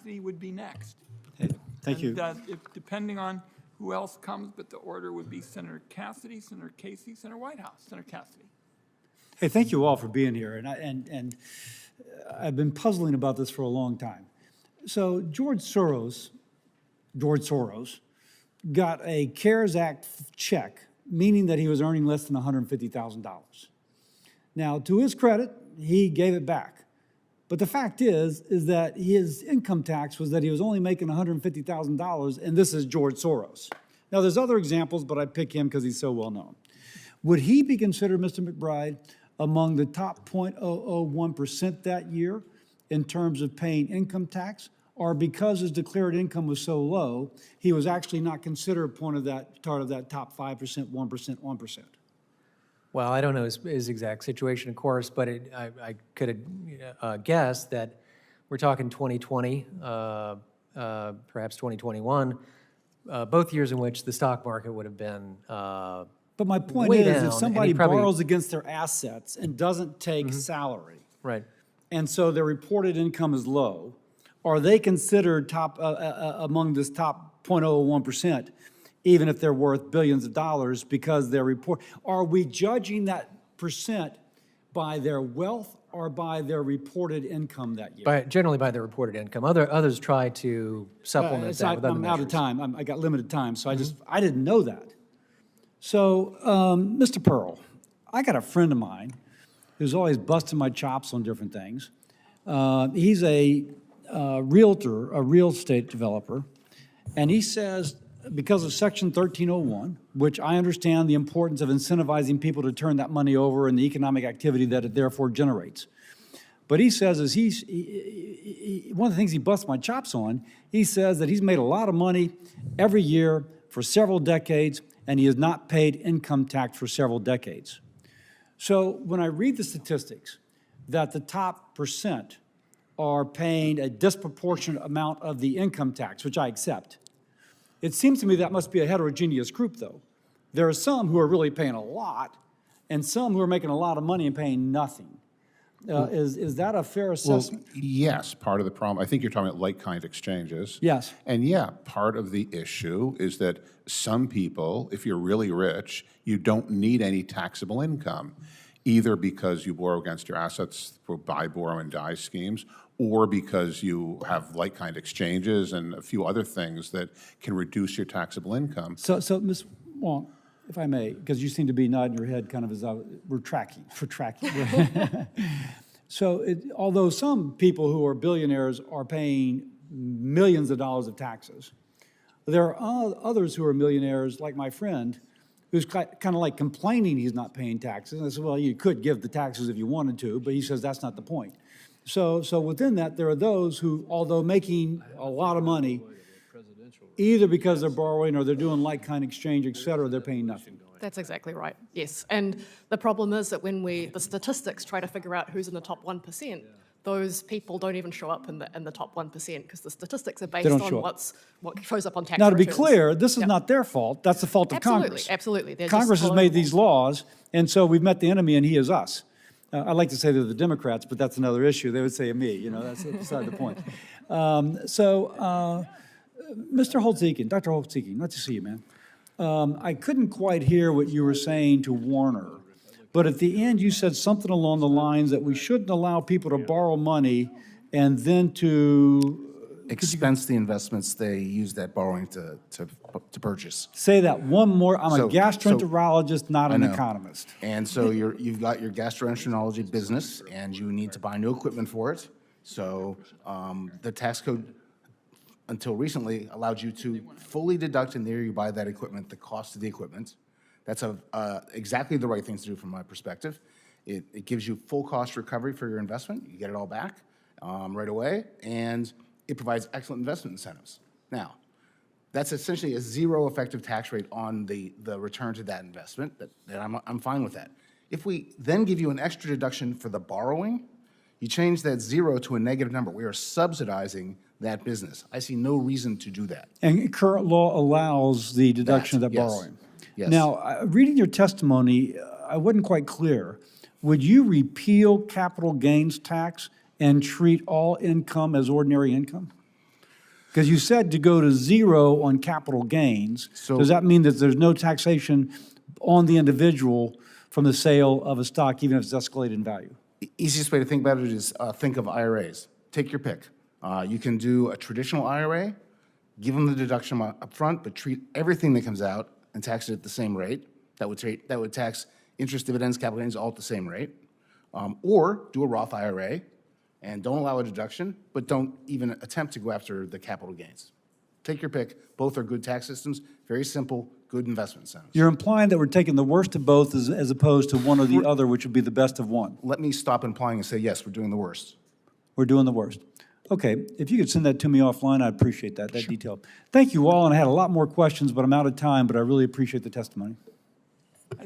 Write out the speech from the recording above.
Cassidy would be next. Hey, thank you. Depending on who else comes, but the order would be Senator Cassidy, Senator Casey, Senator Whitehouse, Senator Cassidy. Hey, thank you all for being here. And I've been puzzling about this for a long time. So George Soros got a CARES Act check, meaning that he was earning less than $150,000. Now, to his credit, he gave it back. But the fact is that his income tax was that he was only making $150,000, and this is George Soros. Now, there's other examples, but I pick him because he's so well known. Would he be considered, Mr. McBride, among the top 0.001% that year in terms of paying income tax? Or because his declared income was so low, he was actually not considered part of that top 5%, 1%, 1%? Well, I don't know his exact situation, of course, but I could guess that we're talking 2020, perhaps 2021, both years in which the stock market would have been But my point way is, down, if somebody and he probably, borrows against their assets and doesn't take salary, right, and so their reported income is low, are they considered top among this top 0.01%, even if they're worth billions of dollars because their report? Are we judging that percent by their wealth or by their reported income that year? generally by their reported income. Others try to supplement that with other I'm out of measures. time. I got limited time, so I didn't know that. So, Mr. Pearl, I got a friend of mine who's always busting my chops on different things. He's a realtor, a real estate developer, and he says because of Section 1301, which I understand the importance of incentivizing people to turn that money over and the economic activity that it therefore generates. But he says, one of the things he busts my chops on, he says that he's made a lot of money every year for several decades, and he has not paid income tax for several decades. So when I read the statistics that the top percent are paying a disproportionate amount of the income tax, which I accept, it seems to me that must be a heterogeneous group, though. There are some who are really paying a lot, and some who are making a lot of money and paying nothing. Is that a fair assessment? Well, yes, part of the problem, I think you're talking about like-kind exchanges. Yes. And yeah, part of the issue is that some people, if you're really rich, you don't need any taxable income, either because you borrow against your assets for buy, borrow, and die schemes, or because you have like-kind exchanges and a few other things that can reduce your taxable income. So Ms. Wong, if I may, because you seem to be nodding your head kind of as we're tracking. So although some people who are billionaires are paying millions of dollars of taxes, there are others who are millionaires, like my friend, who's kind of like complaining he's not paying taxes. And I said, well, you could give the taxes if you wanted to, but he says that's not the point. So within that, there are those who, although making a lot of money, either because they're borrowing or they're doing like-kind exchange, et cetera, they're paying nothing. That's exactly right, yes. And the problem is that when the statistics try to figure out who's in the top 1%, those people don't even show up in the top 1% because the statistics are based on what shows up on tax Now, to be returns. clear, this is not their fault. That's the fault of Congress. Absolutely. Congress has made these laws, and so we've met the enemy, and he is us. I like to say they're the Democrats, but that's another issue. They would say me, that's beside the point. Mr. Holtz-Eakin, Dr. Holtz-Eakin, nice to see you, man. I couldn't quite hear what you were saying to Warner, but at the end you said something along the lines that we shouldn't allow people to borrow money and then to expense the investments they use that borrowing to purchase. Say that one more. I'm a gastroenterologist, not an economist. And so you've got your gastroenterology business, and you need to buy new equipment for it. So the tax code, until recently, allowed you to fully deduct, and there you buy that equipment, the cost of the equipment. That's exactly the right thing to do from my perspective. It gives you full cost recovery for your investment. You get it all back right away, and it provides excellent investment incentives. Now, that's essentially a zero effective tax rate on the return to that investment. I'm fine with that. If we then give you an extra deduction for the borrowing, you change that zero to a negative number. We are subsidizing that business. I see no reason to do that. And current law allows the deduction of that borrowing. Yes. Now, reading your testimony, I wasn't quite clear. Would you repeal capital gains tax and treat all income as ordinary income? Because you said to go to 0 on capital gains. So- Does that mean that there's no taxation on the individual from the sale of a stock, even if it's escalated in value? Easiest way to think about it is think of IRAs. Take your pick. You can do a traditional IRA, give them the deduction up front, but treat everything that comes out and tax it at the same rate. That would tax interest, dividends, capital gains all at the same rate. Or do a Roth IRA and don't allow a deduction, but don't even attempt to go after the capital gains. Take your pick. Both are good tax systems, very simple, good investment incentives. You're implying that we're taking the worst of both as opposed to one or the other, which would be the best of one. Let me stop implying and say, yes, we're doing the worst. We're doing the worst. Okay, if you could send that to me offline, I'd appreciate that detail. Thank you all, and I had a lot more questions, but I'm out of time, but I really appreciate the testimony.